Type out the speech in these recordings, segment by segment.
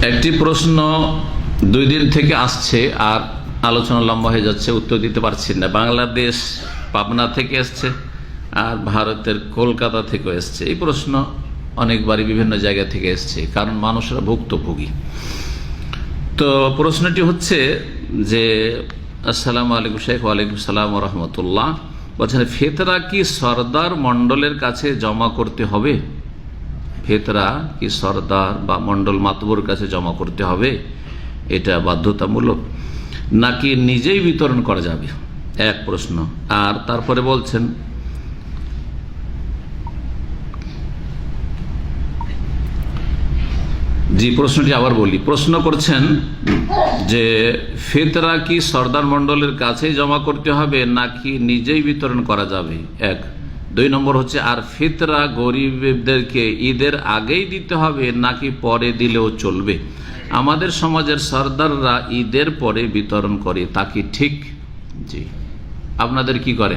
একটি প্রশ্ন 2 দিন থেকে আসছে আর আলোচনা লম্বা হয়ে যাচ্ছে, উত্তর দিতে পারছি না। বাংলাদেশ পাবনা থেকে এসছে আর ভারতের কলকাতা থেকে এসছে। এই প্রশ্ন অনেকবারই বিভিন্ন জায়গা থেকে এসছে, কারণ মানুষরা ভুক্তভোগী। তো প্রশ্নটি হচ্ছে যে, আসসালামু আলাইকুম শেখ। ওয়ালাইকুম সালাম রহমতুল্লাহ। বলছেন, ফেতরা কি সরদার মন্ডলের কাছে জমা করতে হবে? ফেতরা কি সরদার বা মন্ডল মাতবুর কাছে জমা করতে হবে? এটা বাধ্যতামূলক নাকি নিজেই বিতরণ করা যাবে? এক প্রশ্ন। আর তারপরে বলছেন, জি প্রশ্নটি আবার বলি। প্রশ্ন করছেন যে ফেতরা কি সরদার মন্ডলের কাছে জমা করতে হবে নাকি নিজেই বিতরণ করা যাবে? এক। 2 নম্বর হচ্ছে, আর ফিতরা গরিবদেরকে ঈদের আগেই দিতে হবে নাকি পরে দিলেও চলবে? আমাদের সমাজের সরদাররা ঈদের পরে বিতরণ করে, তা কি ঠিক? জি। আপনাদের কি করে?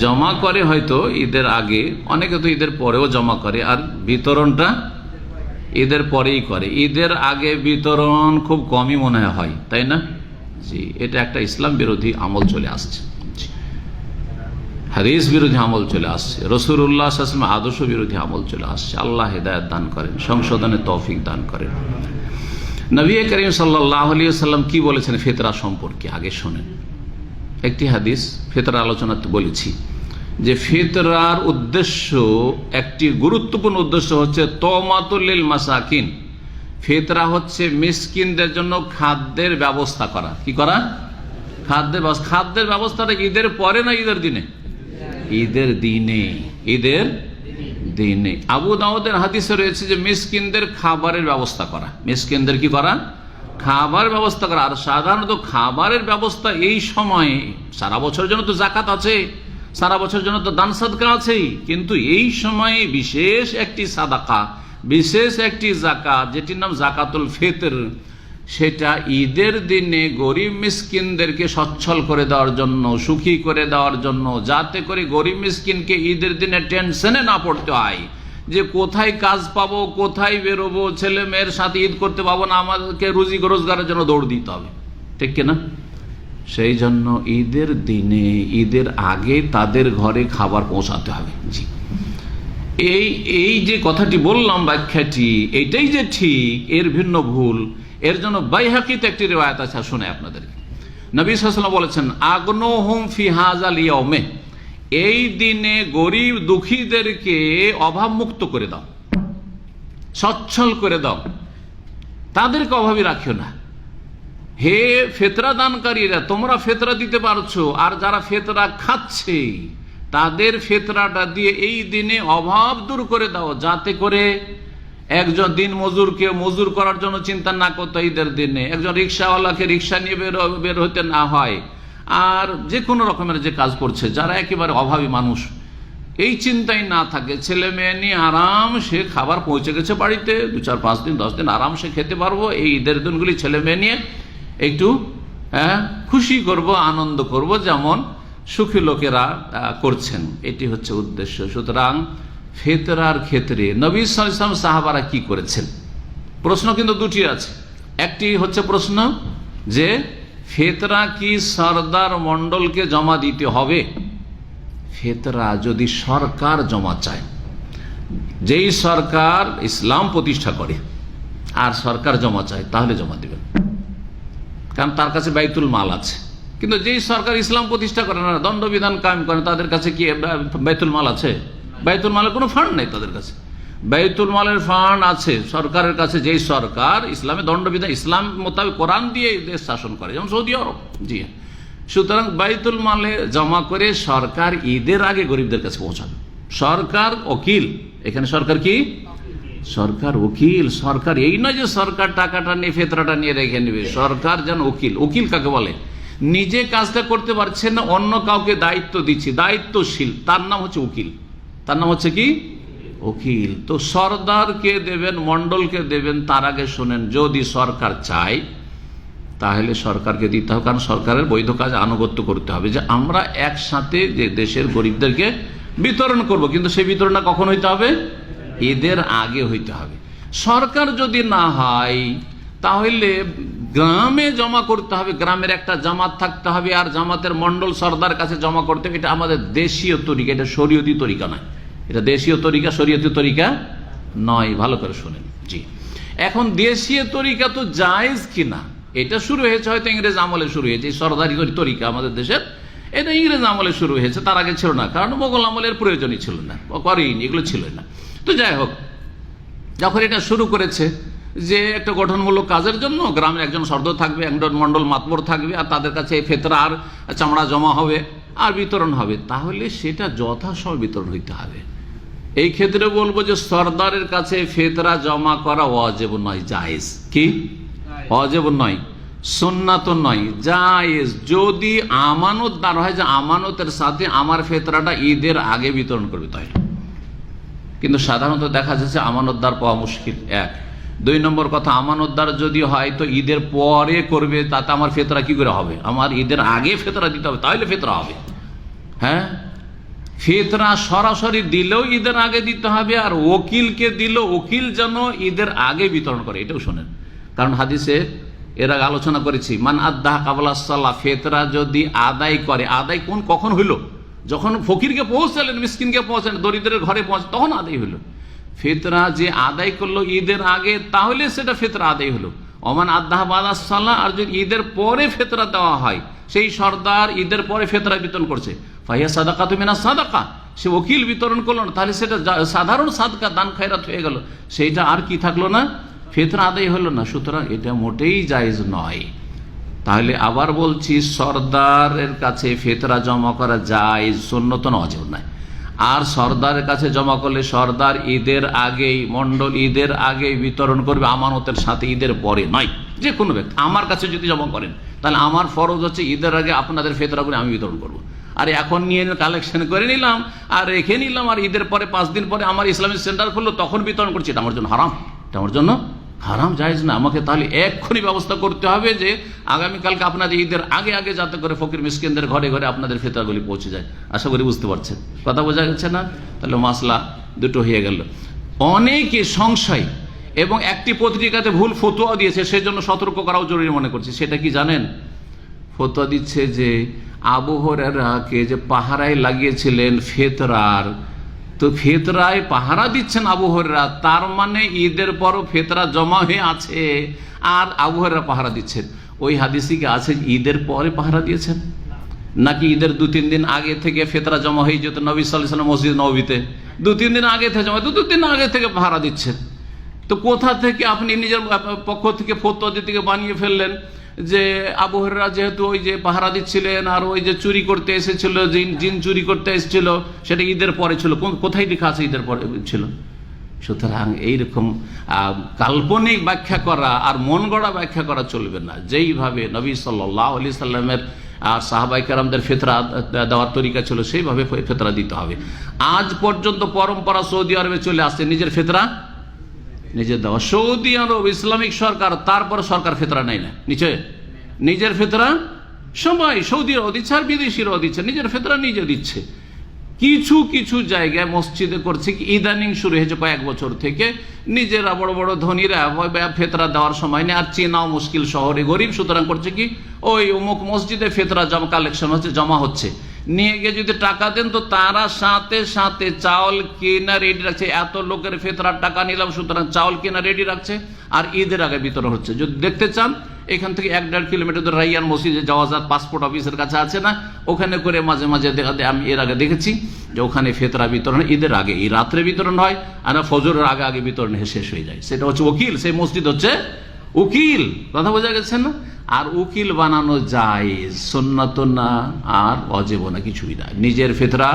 জমা করে হয়তো ঈদের আগে, অনেকে তো ঈদের পরেও জমা করে, আর বিতরণটা ঈদের পরেই করে। ঈদের আগে বিতরণ খুব কমই মনে হয়, তাই না? জি, এটা একটা ইসলাম বিরোধী আমল চলে আসছে, হাদিস বিরোধী আমল চলে আসছে, রাসূলুল্লাহ সাল্লাল্লাহু আলাইহি ওয়াসাল্লাম আদর্শ বিরোধী আমল চলে আসছে। আল্লাহ হেদায়েত দান করেন, সংশোধনের তৌফিক দান করেন। নবী করিম সাল্লাল্লাহু আলাইহি ওয়াসাল্লাম কি বলেছেন ফিতরা সম্পর্কে? আগে শোনেন একটি হাদিস। ফিতরা আলোচনাতে বলেছি যে ফিতরার উদ্দেশ্য, একটি গুরুত্বপূর্ণ উদ্দেশ্য হচ্ছে তওমাতুল লিল মাসাকিন। ফিতরা হচ্ছে মিসকিনদের জন্য খাদ্যের ব্যবস্থা করা। কি করা? খাদ্যের ব্যবস্থাটা ঈদের পরে না ঈদের দিনে? ঈদের দিনে। ঈদের দিনে। আবু দাউদের হাদিসে রয়েছে যে মিসকিনদের খাবারের ব্যবস্থা করা। মিসকিনদের কি করা? খাবার ব্যবস্থা করা। আর সাধারণত খাবারের ব্যবস্থা এই সময়ে, সারা বছরের জন্য তো যাকাত আছে, সারা বছরের জন্য তো দান সাদকা আছেই, কিন্তু এই সময়ে বিশেষ একটি সাদাকা, বিশেষ একটি যাকাত, যেটির নাম যাকাতুল ফিতর, সেটা ঈদের দিনে গরিব মিসকিনদেরকে সচ্ছল করে দেওয়ার জন্য, সুখী করে দেওয়ার জন্য, যাতে করে গরিব মিসকিনকে ঈদের দিনে টেনশনে না পড়তে হয় যে কোথায় কাজ পাবো, কোথায় বেরোবো, ছেলে মেয়ের সাথে ঈদ করতে পাবো না, আমাদেরকে রুজি রোজগারের জন্য দৌড় দিতে হবে, ঠিক কিনা? সেই জন্য ঈদের দিনে, ঈদের আগে তাদের ঘরে খাবার পৌঁছাতে হবে। জি, এই যে কথাটি বললাম, ব্যাখ্যাটি এইটাই যে ঠিক, এর ভিন্ন ভুল। এর জন্য বাইহাকিতে একটি রিওয়ায়াত আছে, শুনে আপনাদেরকে। নবী সাল্লাল্লাহু আলাইহি ওয়াসাল্লাম বলেছেন, আগনুহুম ফি হাযাল ইয়াউমে, এই দিনে গরিব দুঃখীদেরকে অভাব মুক্ত করে দাও, সচ্ছল করে দাও, তাদেরকে অভাবী রাখিও না। হে ফেতরা দানকারীরা, তোমরা ফেতরা দিতে পারছো, আর যারা ফেতরা খাচ্ছে তাদের ফেতরাটা দিয়ে এই দিনে অভাব দূর করে দাও, যাতে করে একজন দিন মজুরকে মজুর করার জন্য চিন্তা না করতে ঈদের দিনে, একজন রিক্সাওয়ালাকে রিক্সা নিয়ে বের হতে না হয়, আর যে কোনো রকমের যে কাজ করছে যারা একেবারে অভাবী মানুষ, এই চিন্তাই না থাকে, ছেলে মেয়ে নিয়ে আরাম সে খাবার পৌঁছে গেছে বাড়িতে, 2, 4, 5 দিন 10 দিন আরাম সে খেতে পারবো, এই ঈদের দিনগুলি ছেলে মেয়ে নিয়ে একটু খুশি করব, আনন্দ করব, যেমন সুখী লোকেরা করছেন। এটি হচ্ছে উদ্দেশ্য। সুতরাং ফিতরার ক্ষেত্রে নবী সাল্লাল্লাহু আলাইহি ওয়াসাল্লাম সাহাবারা কি করেছেন? প্রশ্ন কিন্তু দুটি আছে। একটি হচ্ছে প্রশ্ন যে ফিতরা কি সরদার মন্ডলকে জমা দিতে হবে? ফিতরা যদি সরকার জমা চায়, যেই সরকার ইসলাম প্রতিষ্ঠা করে আর সরকার জমা চায়, তাহলে জমা দিবেন, কারণ তার কাছে বাইতুল মাল আছে। কিন্তু যেই সরকার ইসলাম প্রতিষ্ঠা করে না, দণ্ডবিধান কায়েম করে, তাদের কাছে কি বাইতুল মাল আছে? বাইতুল মালের কোনো ফান্ড নেই তাদের কাছে। বাইতুল মালের ফান্ড আছে সরকারের কাছে, যেই সরকার ইসলামে দণ্ডবিধান, ইসলাম মোতাবেক কোরআন দিয়ে দেশ শাসন করে, যেমন সৌদি আরব। জি, সুতরাং বাইতুল মালে জমা করে সরকার ঈদের আগে গরিবদের কাছে পৌঁছাবে। সরকার ওকিল, এখানে সরকার কি? সরকার উকিল। সরকার এই নয় যে সরকার টাকাটা নিয়ে ফেতরাটা নিয়ে রেখে নেবে। সরকার যেন উকিল। উকিল কাকে বলে? নিজে কাজটা করতে পারছে না, অন্য কাউকে দায়িত্ব দিচ্ছে, দায়িত্বশীল, তার নাম হচ্ছে উকিল। তার নাম হচ্ছে কি? উকিল। তো সরদারকে দেবেন, মন্ডলকে দেবেন, তার আগে শোনেন, যদি সরকার চায় তাহলে সরকারকে দিতে হবে, কারণ সরকারের বৈধ কাজ আনুগত্য করতে হবে, যে আমরা একসাথে যে দেশের গরিবদেরকে বিতরণ করব, কিন্তু সেই বিতরণটা কখন হইতে হবে? ঈদের আগে হইতে হবে। সরকার যদি না হয় তাহলে গ্রামে জমা করতে হবে, গ্রামের একটা জামাত থাকতে হবে আর জামাতের মন্ডল সর্দার কাছে জমা করতে হবে। এটা আমাদের দেশীয় তরিকা, এটা শরীয়তি তরিকা নয়, এটা দেশীয় তরিকা, শরীয়তি তরিকা নয়। ভালো করে শোনেন। জি, এখন দেশীয় তরিকা তো জায়েজ কিনা, এটা শুরু হয়েছে হয়তো ইংরেজ আমলে শুরু হয়েছে, সরদারি তরিকা আমাদের দেশের, এটা ইংরেজ আমলে শুরু হয়েছে, তার আগে ছিল না, কারণ মোগল আমলের প্রয়োজনই ছিল না, করেনি, এগুলো ছিল না। তো যাই হোক, যখন এটা শুরু করেছে যে একটা গঠনমূলক কাজের জন্য গ্রামের একজন সর্দার থাকবে, একজন মন্ডল মাতবর থাকবে, আর তাদের কাছে ফেতরা আর চামড়া জমা হবে আর বিতরণ হবে, তাহলে সেটা যথাসময় বিতরণ হইতে হবে। এই ক্ষেত্রে বলবো যে সর্দারের কাছে ফেতরা জমা করা ওয়াজিব নয়, জায়েজ। কি ওয়াজিব নয়, সুন্নাত নয়, জায়েজ। যদি আমানতদার হয় যে আমানতের সাথে আমার ফেতরাটা ঈদের আগে বিতরণ করবে তাই, কিন্তু সাধারণত দেখা যাচ্ছে আমানতদার পাওয়া মুশকিল। এক, দুই নম্বর কথা, আমানতদার যদি হয় তো ঈদের পরে করবে, তাতে আমার ফেতরা কি করে হবে? আমার ঈদের আগে ফেতরা দিতে হবে, তাহলে ফেতরা হবে। হ্যাঁ, ফেতরা সরাসরি দিলেও ঈদের আগে দিতে হবে, আর ওকিলকে দিল, ওকিল যেন ঈদের আগে বিতরণ করে, এটাও শোনেন। কারণ হাদিসে এর আগে আলোচনা করেছি, মান আদাহ কাবলা সাল্লাহ, ফেতরা যদি আদায় করে, আদায় কখন হইল? যখন ফকিরকে পৌঁছালেন, মিসকিনকে পৌঁছালেন, দরিদ্রের ঘরে পৌঁছে, তখন আদায় হইল। ফেতরা যে আদায় করলো ঈদের আগে, তাহলে সেটা ফেতরা আদায় হলো। ওমান আদাহ বাদা সাল্লাহ, আর যদি ঈদের পরে ফেতরা দেওয়া হয়, সেই সর্দার ঈদের পরে ফেতরা বিতরণ করছে, ফাহিয়া সাদাকা তুমিনা সাদাকা, সে ওকিল বিতরণ করলো না, তাহলে সেটা সাধারণ সাদকা, দান খায়রাত হয়ে গেল, সেইটা আর কি থাকলো না? ফেতরা আদায় হলো না। সুতরাং এটা মোটেই জায়েজ নয়। তাহলে আবার বলছি, সর্দারের কাছে ফেতরা জমা করা জায়েজ, সুন্নত না, ওয়াজিব নয়। আর সর্দারের কাছে জমা করলে সর্দার ঈদের আগেই, মন্ডল ঈদের আগেই বিতরণ করবে, আমানতের সাথে, ঈদের পরে নয়। যে কোনো ব্যক্তি আমার কাছে যদি জমা করেন, তাহলে আমার ফরজ হচ্ছে ঈদের আগে আপনাদের ফেতরা করে আমি বিতরণ করব। আর এখন নিয়ে কালেকশন করে নিলাম আর রেখে নিলাম, আর ঈদের পরে 5 দিন পরে আমার ইসলামিক সেন্টার খুললো, তখন বিতরণ করছি, এটা আমার জন্য হারাম, এটা আমার জন্য হারাম, জায়েজ না। আমাকে তাহলে এক্ষুনি ব্যবস্থা করতে হবে যে আগামীকালকে আপনাদের ঈদের আগে আগে যাতে করে ফকির মিসকিনদের ঘরে ঘরে আপনাদের ফেতরাগুলি পৌঁছে যায়। আশা করি বুঝতে পারছেন, কথা বোঝা গেছে না? তাহলে মাসলা দুটো হয়ে গেল। অনেকে সংশয় এবং একটি পত্রিকাতে ভুল ফতোয়া দিয়েছে, সেজন্য সতর্ক করাও জরুরি মনে করছি। সেটা কি জানেন? ফতোয়া দিচ্ছে যে আবু হুরায়রাকে যে পাহারায় লাগিয়েছিলেন ফেতরার, তো ফেতরায় পাহারা দিচ্ছেন আবু হুরায়রা, তার মানে ঈদের পরও ফেতরা জমা হয়ে আছে আর আবু হুরায়রা পাহারা দিচ্ছেন। ওই হাদিসে কি আছে ঈদের পরে পাহারা দিয়েছেন, নাকি ঈদের 2-3 দিন আগে থেকে ফেতরা জমা হয়ে যেত? নবী সাল্লাল্লাহু আলাইহি ওয়াসাল্লাম মসজিদ নববীতে 2-3 দিন আগে থেকে জমা, 2 দিন আগে থেকে পাহারা দিচ্ছেন। তো কোথা থেকে আপনি নিজের পক্ষ থেকে ফতোয়া দিতে বানিয়ে ফেললেন যে আবু হুরায়রা যেহেতু ওই যে পাহারা দিচ্ছিলেন আর ওই যে চুরি করতে এসেছিল, জিন চুরি করতে এসেছিল, সেটা ঈদের পরে ছিল? কোথায় লেখা আছে ঈদের পরে ছিল? সুতরাং এইরকম কাল্পনিক ব্যাখ্যা করা আর মন গড়া ব্যাখ্যা করা চলবে না। যেইভাবে নবী সাল্লাল্লাহু আলাইহি সাল্লামের আর সাহাবায়ে কেরামদের ফিতরা দেওয়ার তরিকা ছিল, সেইভাবে ফিতরা দিতে হবে। আজ পর্যন্ত পরম্পরা সৌদি আরবে চলে আসছে নিজের ফিতরা নিজে দেওয়া। সৌদি আরব ইসলামিক সরকার, তারপর সরকার ফিতরা নেয় না, নিচে নিজের ফিতরা সবাই, সৌদিরাও দিচ্ছে আর বিদেশিরাও দিচ্ছে, নিজের ফিতরা নিজে দিচ্ছে। কিছু কিছু জায়গায় মসজিদে করছে কি, ইদানিং শুরু হয়েছে কয়েক বছর থেকে, নিজেরা বড় বড় ধনীরা ফেতরা দেওয়ার সময় নেই, আর চেনাও মুশকিল, শহরে গরিব, সুতরাং করছে কি, ওই অমুক মসজিদে ফেতরা জমা কালেকশন হচ্ছে, জমা হচ্ছে, নিয়ে গিয়ে যদি টাকা দেন তো তারা সাথে সাথে চাউল কেনা রেডি রাখছে। এত লোকের ফেতরার টাকা নিলাম, সুতরাং চাউল কেনা রেডি রাখছে, আর ঈদের আগে বিতরণ হচ্ছে। যদি দেখতে চান, এখান থেকে 1-1.5 কিলোমিটার দূর রাইয়ান মসজিদে যাওয়া পাসপোর্ট অফিসের কাছে আছে না, ওখানে করে মাঝে মাঝে আমি এর আগে দেখেছি যে ওখানে ফেতরা বিতরণ ঈদের আগে, এই রাত্রে বিতরণ হয়, আর ফজরের আগে আগে বিতরণ শেষ হয়ে যায়। সেটা হচ্ছে উকিল, সেই মসজিদ হচ্ছে উকিল, কথা বোঝা গেছে না? আর উকিল বানানো জায়েজ, সুন্নাত না আর ওয়াজিব না, কিছুই না। নিজের ফিতরা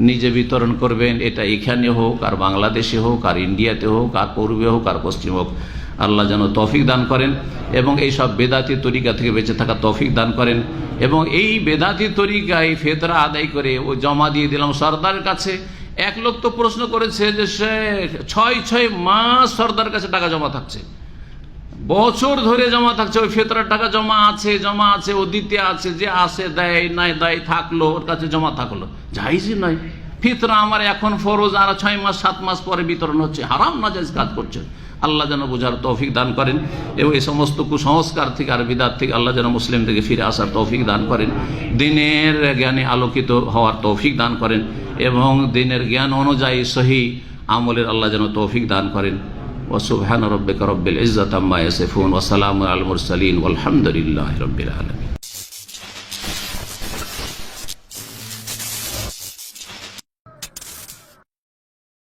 নিজে বিতরণ করবেন, এটা এখানে হোক আর বাংলাদেশে হোক আর ইন্ডিয়াতে হোক আর পূর্বে হোক আর পশ্চিম হোক। আল্লাহ যেন তৌফিক দান করেন এবং এই সব বেদাতি তরিকা থেকে বেঁচে থাকা তৌফিক দান করেন। এবং এই বেদাতি তরিকায় ফিতরা আদায় করে ও জমা দিয়ে দিলাম সর্দারের কাছে। এক লোক তো প্রশ্ন করেছে যে সে 6 মাস সর্দার কাছে টাকা জমা থাকছে, বছর ধরে জমা থাকছে, ওই ফেতরার টাকা জমা আছে, ও দিতে আছে, যে আসে দেয়, নাই দেয়, থাকলো, ওর কাছে জমা থাকলো, জায়েজই নয়। ফিতরা আমার এখন ফরজ, আর 6 মাস 7 মাস পরে বিতরণ হচ্ছে, হারাম নাজায়েজ কাজ করছে। আল্লাহ যেন বোঝার তৌফিক দান করেন এবং এই সমস্ত কুসংস্কার থেকে আর বিদাত থেকে আল্লাহ যেন মুসলিমদেরকে ফিরে আসার তৌফিক দান করেন, দিনের জ্ঞানে আলোকিত হওয়ার তৌফিক দান করেন এবং দিনের জ্ঞান অনুযায়ী সহি আমলের আল্লাহ যেন তৌফিক দান করেন। ওয়া সুবহানা রাব্বিকা রাব্বিল ইজ্জাতি আম্মা ইয়াসিফুন ওয়া সালামুন আলাল মুরসালিন ওয়ালহামদুলিল্লাহি রাব্বিল আলামিন।